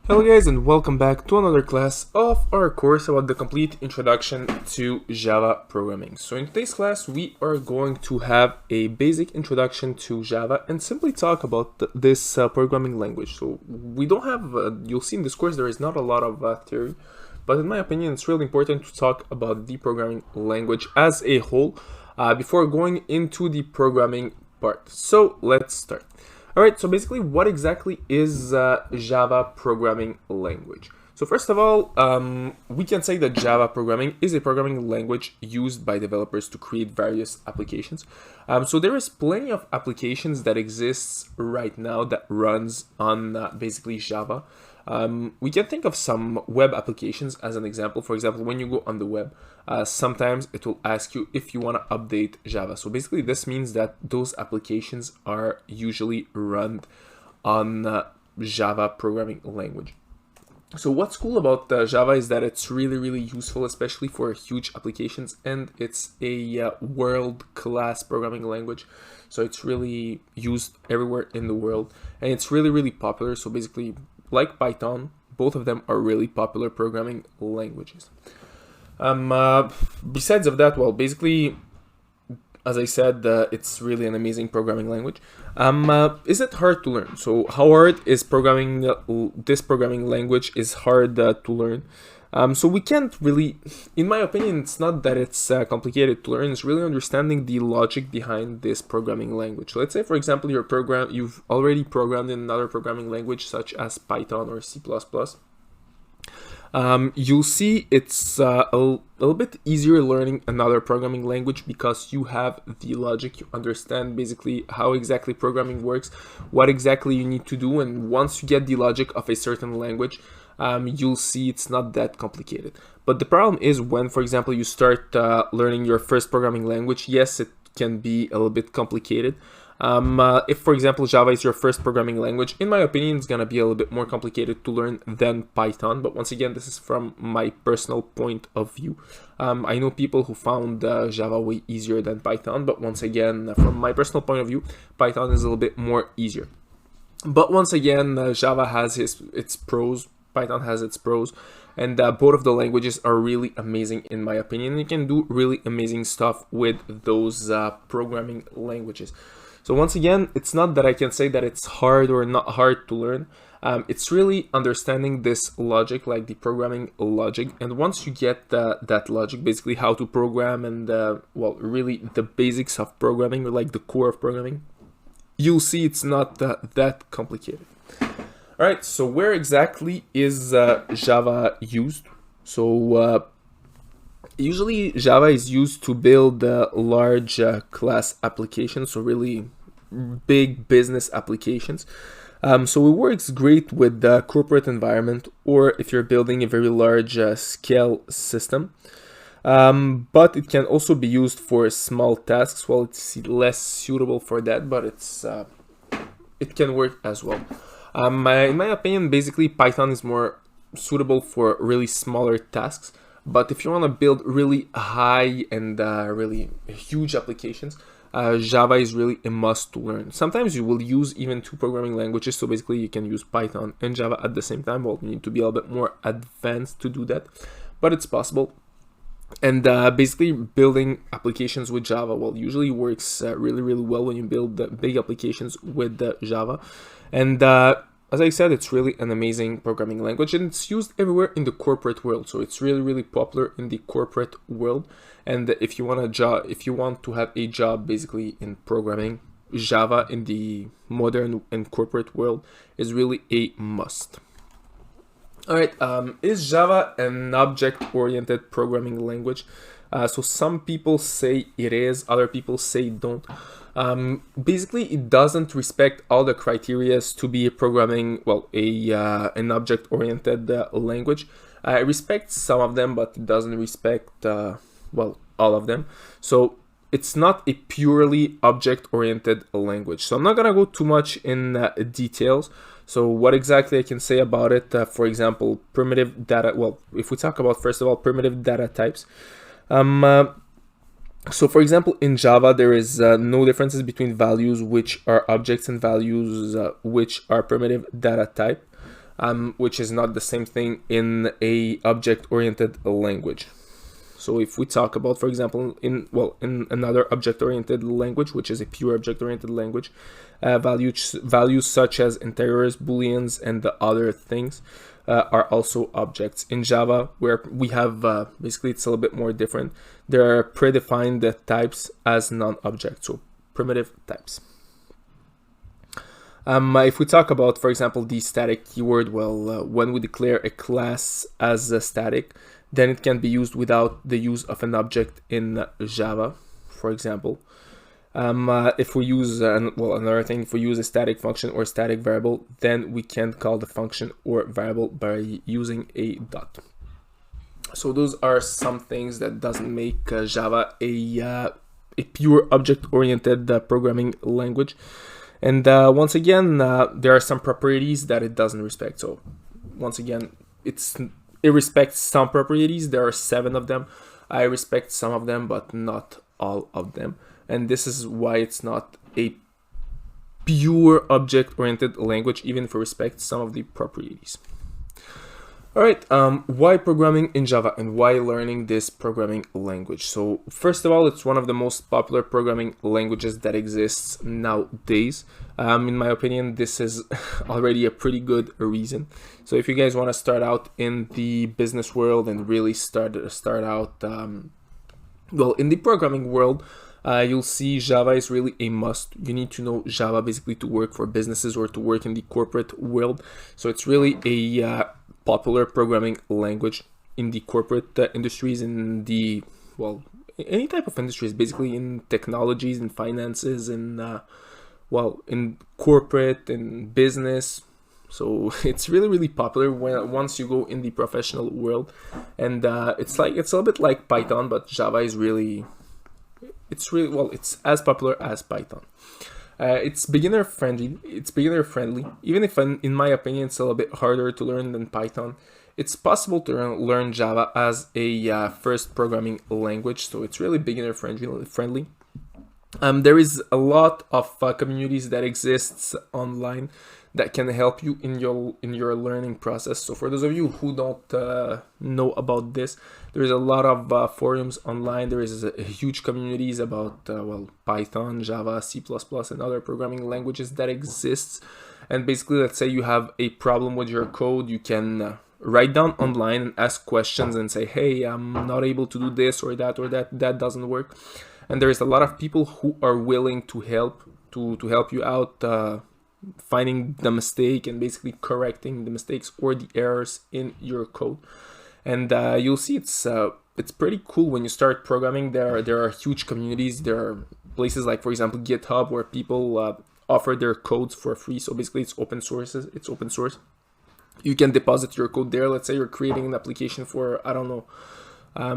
Hello guys, and welcome back to another class of our course about the complete introduction to Java programming. So in today's class we are going to have a basic introduction to Java and simply talk about this programming language. So we don't have, you'll see in this course there is not a lot of theory, but in my opinion it's really important to talk about the programming language as a whole before going into the programming part. So let's start. Alright, so basically what exactly is Java programming language? So first of all, we can say that Java programming is a programming language used by developers to create various applications. So there is plenty of applications that exists right now that runs on basically Java. We can think of some web applications as an example. For example, when you go on the web, sometimes it will ask you if you want to update Java. So basically this means that those applications are usually run on Java programming language. So what's cool about Java is that it's really useful, especially for huge applications, and it's a world-class programming language. So it's really used everywhere in the world, and it's really popular. So basically, like Python, both of them are really popular programming languages. Besides of that, well, basically, as I said, it's really an amazing programming language. Is it hard to learn? So how hard is programming? This programming language is hard to learn. So we can't really, in my opinion, it's not that it's complicated to learn. It's really understanding the logic behind this programming language. So let's say, for example, you've already programmed in another programming language such as Python or C++. You'll see it's a little bit easier learning another programming language because you have the logic, you understand basically how exactly programming works, what exactly you need to do, and once you get the logic of a certain language, you'll see it's not that complicated. But the problem is when, for example, you start learning your first programming language, yes, it can be a little bit complicated. If, for example, Java is your first programming language, in my opinion, it's going to be a little bit more complicated to learn than Python. But once again, this is from my personal point of view. I know people who found Java way easier than Python, but once again, from my personal point of view, Python is a little bit more easier. But once again, Java has its pros, Python has its pros, and both of the languages are really amazing in my opinion. You can do really amazing stuff with those programming languages. So once again, it's not that I can say that it's hard or not hard to learn. It's really understanding this logic, like the programming logic. And once you get that logic, basically how to program and, well, really the basics of programming, or like the core of programming, you'll see it's not that complicated. All right, so where exactly is Java used? So usually Java is used to build large class applications, so really big business applications. So it works great with the corporate environment, or if you're building a very large scale system. But it can also be used for small tasks. Well, it's less suitable for that, but it can work as well. In my opinion, basically Python is more suitable for really smaller tasks. But if you want to build really high and really huge applications, Java is really a must to learn. Sometimes you will use even two programming languages, so basically you can use Python and Java at the same time. Well, you need to be a little bit more advanced to do that, but it's possible. And basically building applications with Java, well, usually works really well when you build big applications with Java. And as I said, it's really an amazing programming language, and it's used everywhere in the corporate world. So it's really popular in the corporate world. And if you want to have a job basically in programming, Java in the modern and corporate world is really a must. All right, is Java an object-oriented programming language? So some people say it is, other people say don't. Basically, it doesn't respect all the criteria to be programming, well, an object-oriented language. It respects some of them, but it doesn't respect, well, all of them. So it's not a purely object-oriented language. So I'm not gonna go too much in details. So what exactly I can say about it, for example, primitive data, well, if we talk about, first of all, primitive data types. So for example, in Java, there is no differences between values which are objects and values which are primitive data type. which is not the same thing in a object-oriented language. So if we talk about, for example, in another object-oriented language, which is a pure object-oriented language, values such as integers, booleans, and the other things are also objects. In Java, where we have basically it's a little bit more different. There are predefined types as non-object, so primitive types. If we talk about, for example, the static keyword, when we declare a class as a static, then it can be used without the use of an object in Java, for example. If we use, another thing, if we use a static function or static variable, then we can call the function or variable by using a dot. So those are some things that doesn't make Java a pure object-oriented programming language. And once again, there are some properties that it doesn't respect. So once again, it respects some properties. There are 7 of them. I respect some of them, but not all of them. And this is why it's not a pure object-oriented language, even if it respects some of the properties. All right, why programming in Java and why learning this programming language? So first of all, it's one of the most popular programming languages that exists nowadays. In my opinion, this is already a pretty good reason. So if you guys want to start out in the business world and really start out, in the programming world, you'll see Java is really a must. You need to know Java basically to work for businesses or to work in the corporate world. So it's really a popular programming language in the corporate industries, in the any type of industries, basically in technologies, in finances, in corporate and business. So it's really popular once you go in the professional world, and it's a little bit like Python, but Java is it's as popular as Python. It's beginner friendly. Even if, in my opinion, it's a little bit harder to learn than Python. It's possible to learn Java as a first programming language, so it's really beginner friendly. There is a lot of communities that exists online that can help you in your learning process. So for those of you who don't know about this, there is a lot of forums online. There is huge communities about Python, Java, C++, and other programming languages that exists. And basically, let's say you have a problem with your code, you can write down online and ask questions and say, hey, I'm not able to do this or that doesn't work. And there is a lot of people who are willing to help you out, finding the mistake and basically correcting the mistakes or the errors in your code. And you'll see it's pretty cool when you start programming. There are huge communities. There are places like, for example, GitHub, where people offer their codes for free. So basically it's open source. You can deposit your code there. Let's say you're creating an application for, I don't know,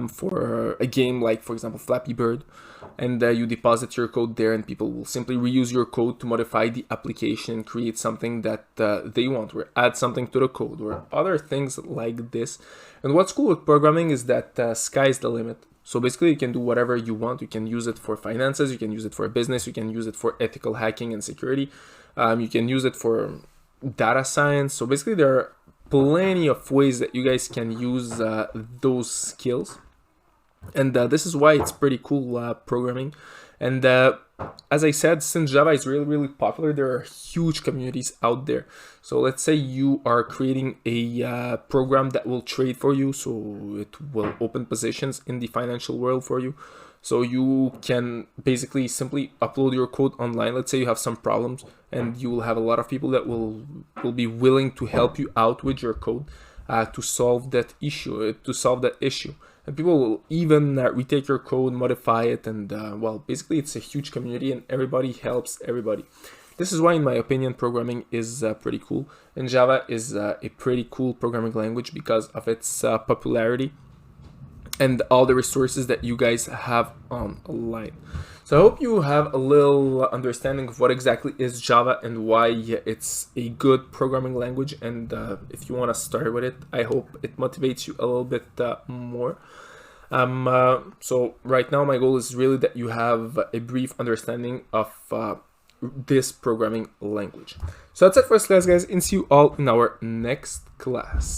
for a game like, for example, Flappy Bird, and you deposit your code there, and people will simply reuse your code to modify the application, create something that they want, or add something to the code, or other things like this. And what's cool with programming is that sky's the limit. So basically you can do whatever you want. You can use it for finances, you can use it for business, you can use it for ethical hacking and security, you can use it for data science. So basically there are plenty of ways that you guys can use those skills, and this is why it's pretty cool programming. And as I said, since Java is really popular, there are huge communities out there. So let's say you are creating a program that will trade for you, so it will open positions in the financial world for you. So you can basically simply upload your code online. Let's say you have some problems, and you will have a lot of people that will be willing to help you out with your code to solve that issue. And people will even retake your code, modify it, and basically it's a huge community, and everybody helps everybody. This is why, in my opinion, programming is pretty cool, and Java is a pretty cool programming language because of its popularity and all the resources that you guys have online. So I hope you have a little understanding of what exactly is Java and why it's a good programming language. And if you want to start with it, I hope it motivates you a little bit more. So right now my goal is really that you have a brief understanding of this programming language. So that's it for us, guys, and see you all in our next class.